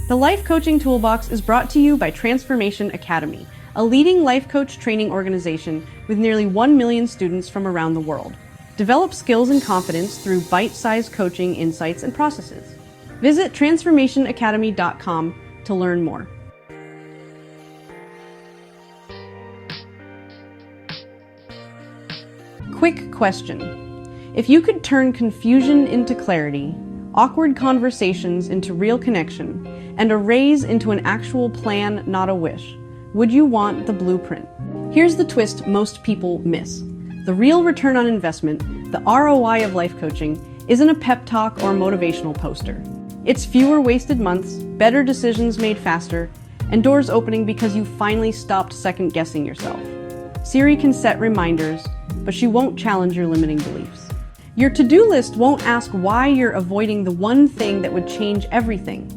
The Life Coaching Toolbox is brought to you by Transformation Academy, a leading life coach training organization with nearly 1 million students from around the world. Develop skills and confidence through bite-sized coaching insights and processes. Visit transformationacademy.com to learn more. Quick question. If you could turn confusion into clarity, awkward conversations into real connection, and a raise into an actual plan, not a wish, would you want the blueprint? Here's the twist most people miss. The real return on investment, the ROI of life coaching, isn't a pep talk or motivational poster. It's fewer wasted months, better decisions made faster, and doors opening because you finally stopped second-guessing yourself. Siri can set reminders, but she won't challenge your limiting beliefs. Your to-do list won't ask why you're avoiding the one thing that would change everything.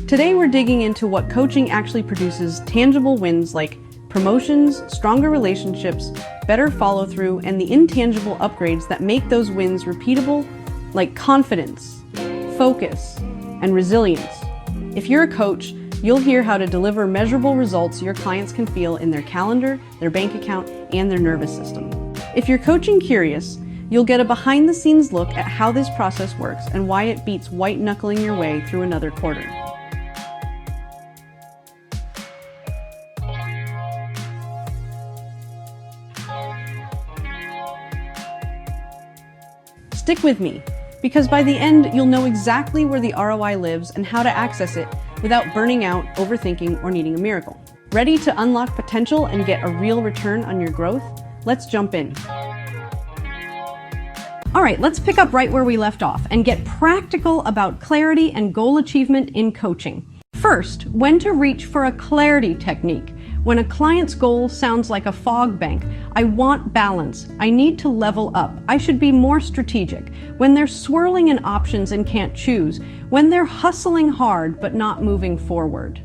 Today we're digging into what coaching actually produces tangible wins like promotions, stronger relationships, better follow-through, and the intangible upgrades that make those wins repeatable, like confidence, focus, and resilience. If you're a coach, you'll hear how to deliver measurable results your clients can feel in their calendar, their bank account, and their nervous system. If you're coaching curious, you'll get a behind-the-scenes look at how this process works and why it beats white-knuckling your way through another quarter. Stick with me, because by the end, you'll know exactly where the ROI lives and how to access it without burning out, overthinking, or needing a miracle. Ready to unlock potential and get a real return on your growth? Let's jump in. All right, let's pick up right where we left off and get practical about clarity and goal achievement in coaching. First, when to reach for a clarity technique. When a client's goal sounds like a fog bank, I want balance, I need to level up, I should be more strategic. When they're swirling in options and can't choose. When they're hustling hard but not moving forward.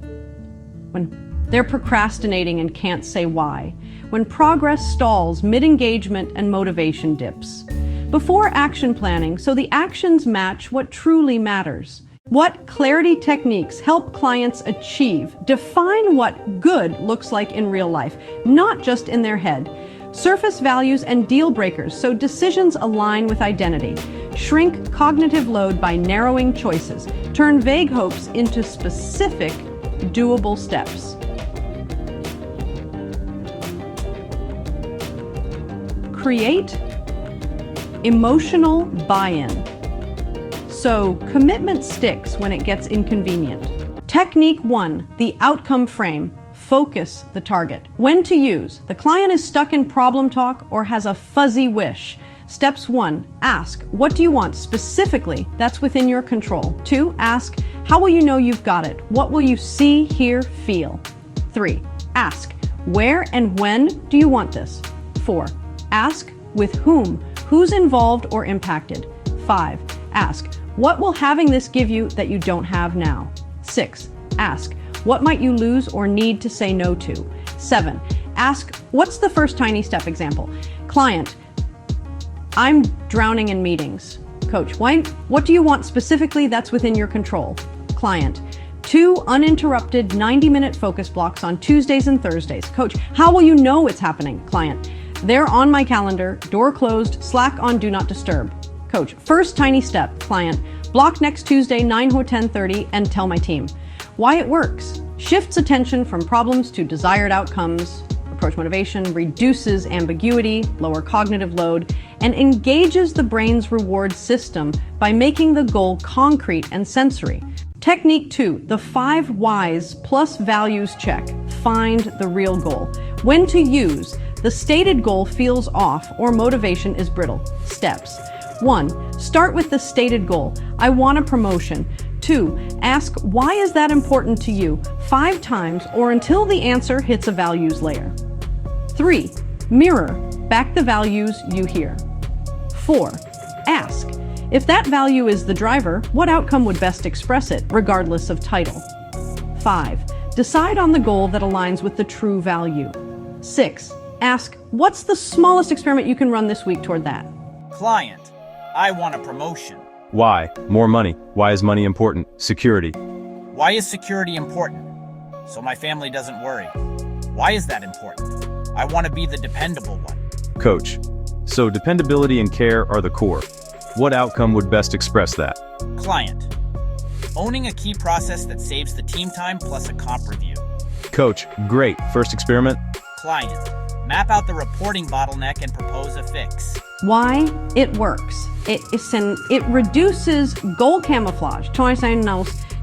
When they're procrastinating and can't say why. When progress stalls, mid-engagement and motivation dips. Before action planning, so the actions match what truly matters. What clarity techniques help clients achieve? Define what good looks like in real life, not just in their head. Surface values and deal breakers so decisions align with identity. Shrink cognitive load by narrowing choices. Turn vague hopes into specific, doable steps. Create emotional buy-in. So commitment sticks when it gets inconvenient. Technique 1, the outcome frame. Focus the target. When to use. The client is stuck in problem talk or has a fuzzy wish. Steps 1, ask, what do you want specifically that's within your control? 2, ask, how will you know you've got it? What will you see, hear, feel? 3, ask, where and when do you want this? 4, ask, with whom? Who's involved or impacted? 5, ask, what will having this give you that you don't have now? 6, ask, what might you lose or need to say no to? 7, ask, what's the first tiny step example? Client, I'm drowning in meetings. Coach, what do you want specifically that's within your control? Client, 2 uninterrupted 90-minute focus blocks on Tuesdays and Thursdays. Coach, how will you know it's happening? Client, they're on my calendar, door closed, Slack on do not disturb. Coach, first tiny step. Client, block next Tuesday 9:10:30 and tell my team. Why it works. Shifts attention from problems to desired outcomes. Approach motivation, reduces ambiguity, lower cognitive load, and engages the brain's reward system by making the goal concrete and sensory. Technique 2, the 5 whys plus values check. Find the real goal. When to use. The stated goal feels off or motivation is brittle. Steps. 1, start with the stated goal. I want a promotion. 2, ask why is that important to you 5 times or until the answer hits a values layer. 3, mirror back the values you hear. 4, ask if that value is the driver, what outcome would best express it, regardless of title. 5, decide on the goal that aligns with the true value. 6, ask what's the smallest experiment you can run this week toward that. Client, I want a promotion. Why? More money. Why is money important? Security. Why is security important? So my family doesn't worry. Why is that important? I want to be the dependable one. Coach. So dependability and care are the core. What outcome would best express that? Client. Owning a key process that saves the team time plus a comp review. Coach. Great. First experiment? Client. Map out the reporting bottleneck and propose a fix. Why it works. It reduces goal camouflage,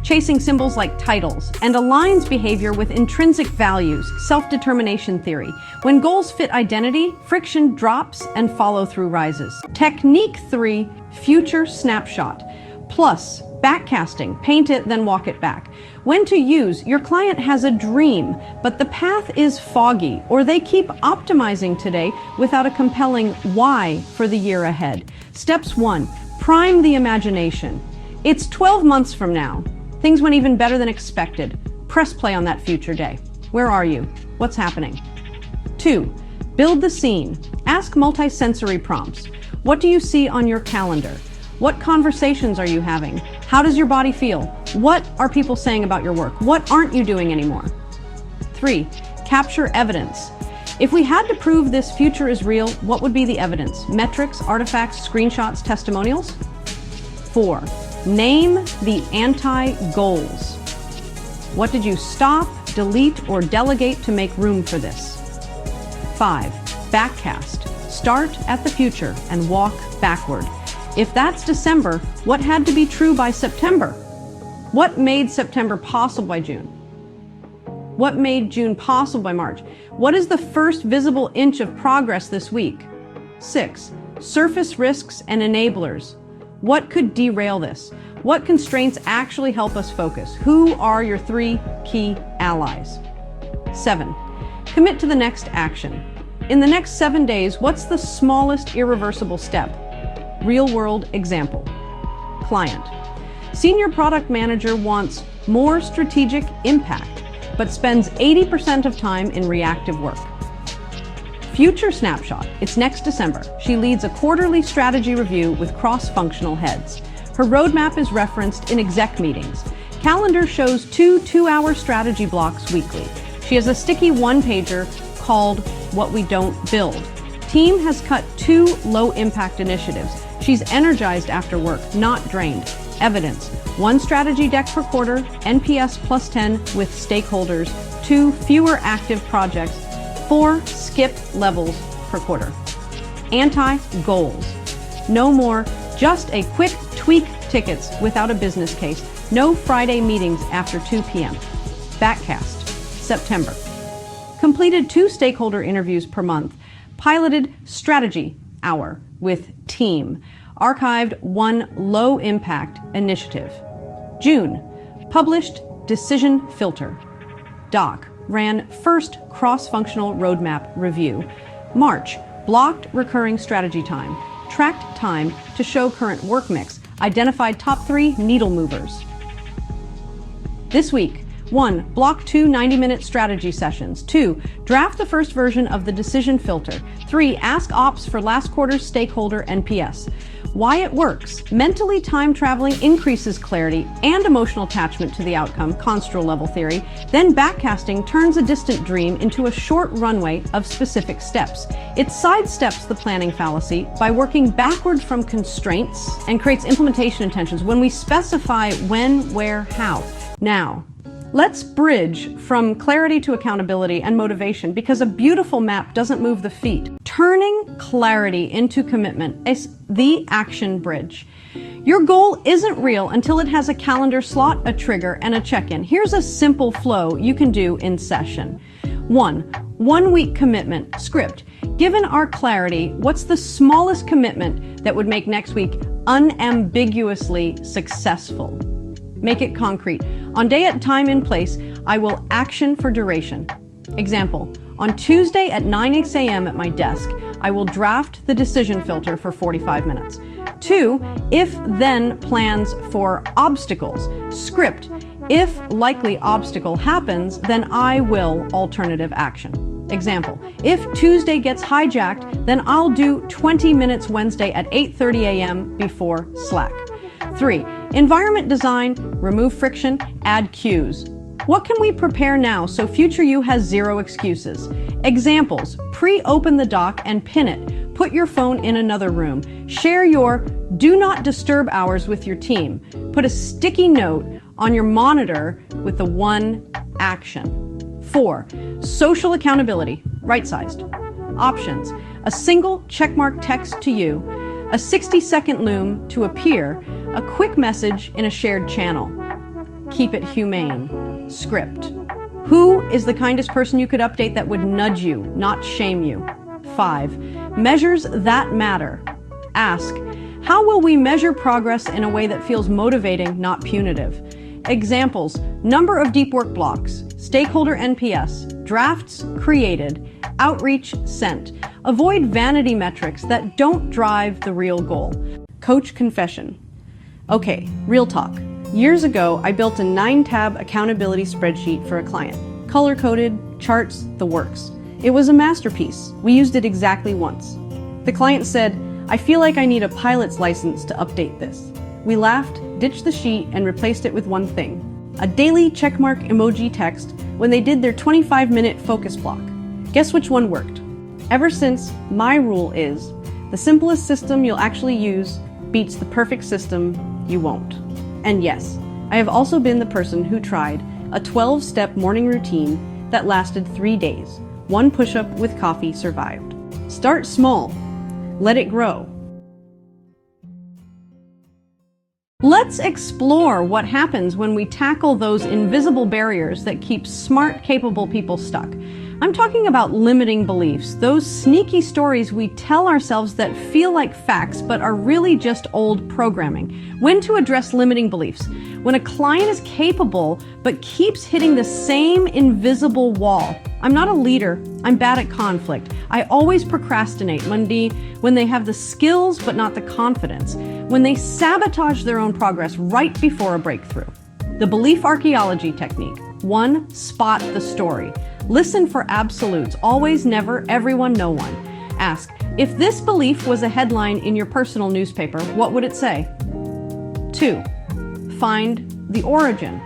chasing symbols like titles, and aligns behavior with intrinsic values, self-determination theory. When goals fit identity, friction drops and follow-through rises. Technique 3, future snapshot. Plus, backcasting, paint it, then walk it back. When to use, your client has a dream, but the path is foggy, or they keep optimizing today without a compelling why for the year ahead. Steps 1, prime the imagination. It's 12 months from now. Things went even better than expected. Press play on that future day. Where are you? What's happening? 2, build the scene. Ask multisensory prompts. What do you see on your calendar? What conversations are you having? How does your body feel? What are people saying about your work? What aren't you doing anymore? 3, capture evidence. If we had to prove this future is real, what would be the evidence? Metrics, artifacts, screenshots, testimonials? 4, name the anti-goals. What did you stop, delete, or delegate to make room for this? 5, backcast. Start at the future and walk backward. If that's December, what had to be true by September? What made September possible by June? What made June possible by March? What is the first visible inch of progress this week? 6, surface risks and enablers. What could derail this? What constraints actually help us focus? Who are your 3 key allies? 7, commit to the next action. In the next 7 days, what's the smallest irreversible step? Real-world example. Client. Senior product manager wants more strategic impact, but spends 80% of time in reactive work. Future snapshot. It's next December. She leads a quarterly strategy review with cross-functional heads. Her roadmap is referenced in exec meetings. Calendar shows 2 two-hour strategy blocks weekly. She has a sticky one-pager called What We Don't Build. Team has cut 2 low-impact initiatives. She's energized after work, not drained. Evidence: 1 strategy deck per quarter, NPS +10 with stakeholders, 2 fewer active projects, 4 skip levels per quarter. Anti-goals. No more just a quick tweak tickets without a business case. No Friday meetings after 2 p.m. Backcast. September. Completed 2 stakeholder interviews per month. Piloted strategy hour with team. Archived 1 low-impact initiative. June, published decision filter. Doc, ran first cross-functional roadmap review. March, blocked recurring strategy time. Tracked time to show current work mix. Identified top 3 needle movers. This week, 1, block 2 90-minute strategy sessions. 2, draft the first version of the decision filter. 3, ask ops for last quarter's stakeholder NPS. Why it works. Mentally time traveling increases clarity and emotional attachment to the outcome, construal level theory. Then backcasting turns a distant dream into a short runway of specific steps. It sidesteps the planning fallacy by working backwards from constraints and creates implementation intentions when we specify when, where, how. Now, let's bridge from clarity to accountability and motivation, because a beautiful map doesn't move the feet. Turning clarity into commitment is the action bridge. Your goal isn't real until it has a calendar slot, a trigger, and a check-in. Here's a simple flow you can do in session. 1, 1 week commitment script. Given our clarity, what's the smallest commitment that would make next week unambiguously successful? Make it concrete. On day at time and place, I will action for duration. Example, on Tuesday at 9 a.m. at my desk, I will draft the decision filter for 45 minutes. 2, if-then plans for obstacles. Script, if likely obstacle happens, then I will alternative action. Example, if Tuesday gets hijacked, then I'll do 20 minutes Wednesday at 8:30 a.m. before Slack. 3. Environment design, remove friction, add cues. What can we prepare now so future you has zero excuses? Examples: pre-open the doc and pin it. Put your phone in another room. Share your do not disturb hours with your team. Put a sticky note on your monitor with the one action. 4. Social accountability, right-sized. Options: a single checkmark text to you, a 60-second loom to appear, a quick message in a shared channel. Keep it humane. Script: who is the kindest person you could update that would nudge you, not shame you? 5. Measures that matter. Ask, how will we measure progress in a way that feels motivating, not punitive? Examples: number of deep work blocks, stakeholder NPS, drafts created, outreach sent. Avoid vanity metrics that don't drive the real goal. Coach confession. Okay, real talk. Years ago, I built a 9-tab accountability spreadsheet for a client. Color-coded, charts, the works. It was a masterpiece. We used it exactly once. The client said, I feel like I need a pilot's license to update this. We laughed, ditched the sheet, and replaced it with one thing: a daily checkmark emoji text when they did their 25-minute focus block. Guess which one worked? Ever since, my rule is, the simplest system you'll actually use beats the perfect system you won't. And yes, I have also been the person who tried a 12-step morning routine that lasted 3 days. One push-up with coffee survived. Start small. Let it grow. Let's explore what happens when we tackle those invisible barriers that keep smart, capable people stuck. I'm talking about limiting beliefs, those sneaky stories we tell ourselves that feel like facts but are really just old programming. When to address limiting beliefs: when a client is capable but keeps hitting the same invisible wall. I'm not a leader, I'm bad at conflict. I always procrastinate when they have the skills but not the confidence. When they sabotage their own progress right before a breakthrough. The belief archaeology technique. 1. Spot the story. Listen for absolutes. Always, never, everyone, no one. Ask, if this belief was a headline in your personal newspaper, what would it say? 2. Find the origin.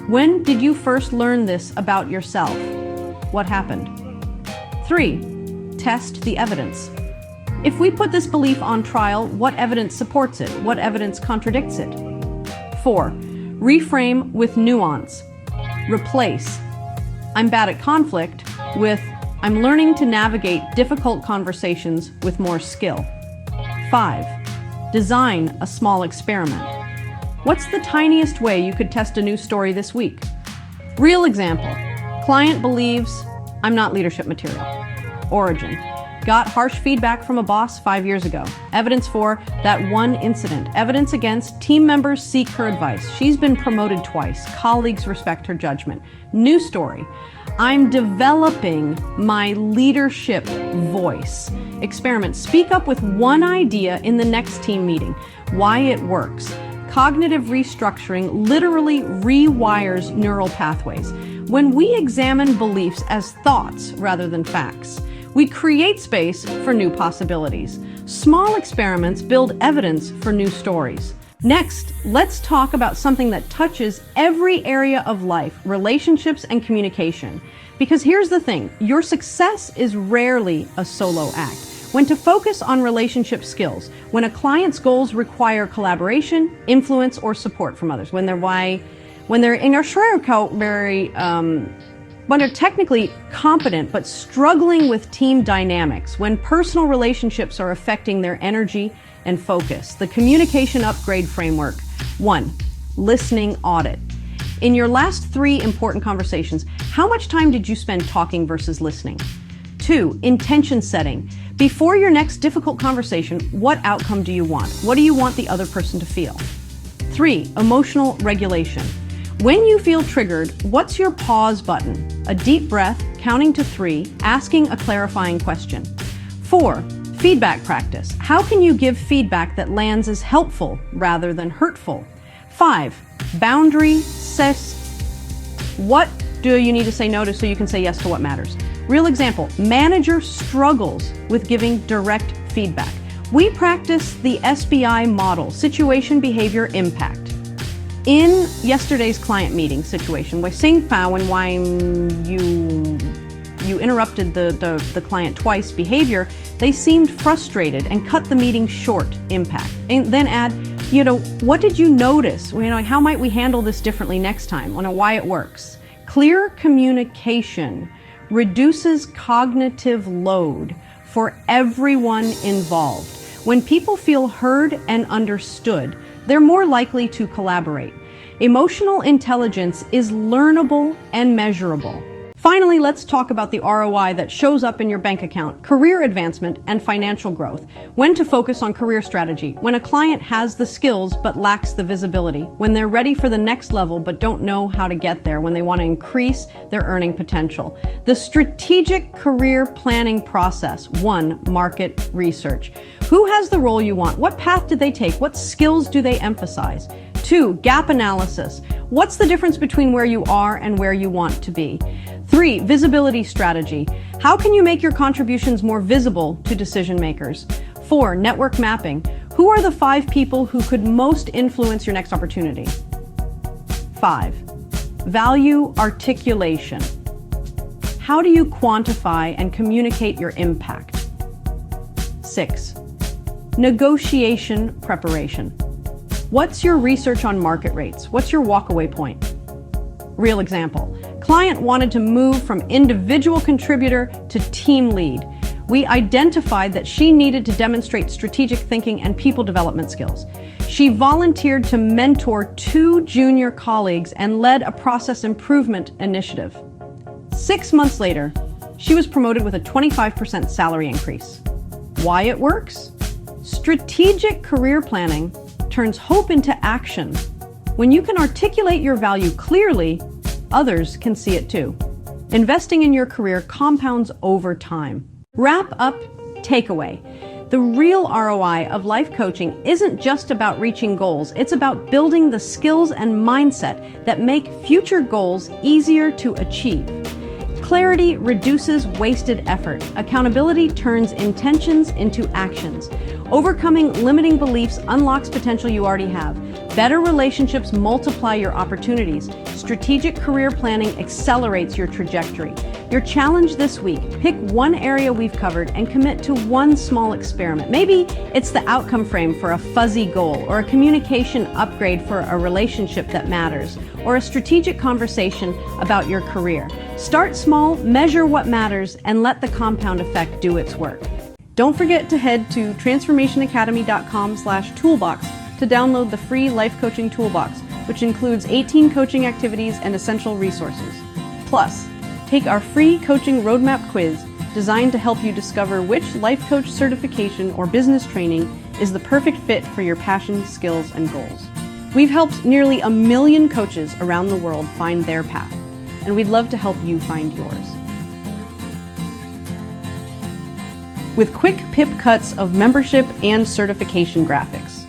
When did you first learn this about yourself? What happened? 3. Test the evidence. If we put this belief on trial, what evidence supports it? What evidence contradicts it? 4. Reframe with nuance. Replace I'm bad at conflict with I'm learning to navigate difficult conversations with more skill. 5. Design a small experiment. What's the tiniest way you could test a new story this week? Real example. Client believes I'm not leadership material. Origin. Got harsh feedback from a boss 5 years ago. Evidence for that one incident. Evidence against team members seek her advice. She's been promoted twice. Colleagues respect her judgment. New story. I'm developing my leadership voice. Experiment. Speak up with one idea in the next team meeting. Why it works. Cognitive restructuring literally rewires neural pathways. When we examine beliefs as thoughts rather than facts, we create space for new possibilities. Small experiments build evidence for new stories. Next, let's talk about something that touches every area of life, relationships and communication. Because here's the thing, your success is rarely a solo act. When to focus on relationship skills, when a client's goals require collaboration, influence, or support from others, when they're technically competent but struggling with team dynamics, when personal relationships are affecting their energy and focus. The communication upgrade framework. 1. Listening audit. In your last 3 important conversations, how much time did you spend talking versus listening? 2. Intention setting. Before your next difficult conversation, what outcome do you want? What do you want the other person to feel? 3. Emotional regulation. When you feel triggered, what's your pause button? A deep breath, counting to 3, asking a clarifying question. 4. Feedback practice. How can you give feedback that lands as helpful rather than hurtful? 5. Boundary sets. What do you need to say no to so you can say yes to what matters? Real example, manager struggles with giving direct feedback. We practice the SBI model, situation, behavior, impact. In yesterday's client meeting situation, with Sing Pao and why you interrupted the client twice behavior, they seemed frustrated and cut the meeting short, impact. And then add, what did you notice? How might we handle this differently next time? Why it works. Clear communication reduces cognitive load for everyone involved. When people feel heard and understood, they're more likely to collaborate. Emotional intelligence is learnable and measurable. Finally, let's talk about the ROI that shows up in your bank account, career advancement, and financial growth. When to focus on career strategy. When a client has the skills but lacks the visibility. When they're ready for the next level but don't know how to get there. When they want to increase their earning potential. The strategic career planning process. 1. Market research. Who has the role you want? What path did they take? What skills do they emphasize? 2. Gap analysis. What's the difference between where you are and where you want to be? 3. Visibility strategy. How can you make your contributions more visible to decision makers? 4. Network mapping. Who are the 5 people who could most influence your next opportunity? 5. Value articulation. How do you quantify and communicate your impact? 6. Negotiation preparation. What's your research on market rates? What's your walkaway point? Real example. Client wanted to move from individual contributor to team lead. We identified that she needed to demonstrate strategic thinking and people development skills. She volunteered to mentor 2 junior colleagues and led a process improvement initiative. 6 months later, she was promoted with a 25% salary increase. Why it works? Strategic career planning turns hope into action. When you can articulate your value clearly, others can see it too. Investing in your career compounds over time. Wrap up, takeaway. The real ROI of life coaching isn't just about reaching goals, it's about building the skills and mindset that make future goals easier to achieve. Clarity reduces wasted effort. Accountability turns intentions into actions. Overcoming limiting beliefs unlocks potential you already have. Better relationships multiply your opportunities. Strategic career planning accelerates your trajectory. Your challenge this week, pick one area we've covered and commit to one small experiment. Maybe it's the outcome frame for a fuzzy goal, or a communication upgrade for a relationship that matters, or a strategic conversation about your career. Start small, measure what matters, and let the compound effect do its work. Don't forget to head to transformationacademy.com/toolbox to download the free life coaching toolbox, which includes 18 coaching activities and essential resources. Plus, take our free coaching roadmap quiz designed to help you discover which life coach certification or business training is the perfect fit for your passions, skills, and goals. We've helped nearly 1 million coaches around the world find their path, and we'd love to help you find yours. With quick pip cuts of membership and certification graphics.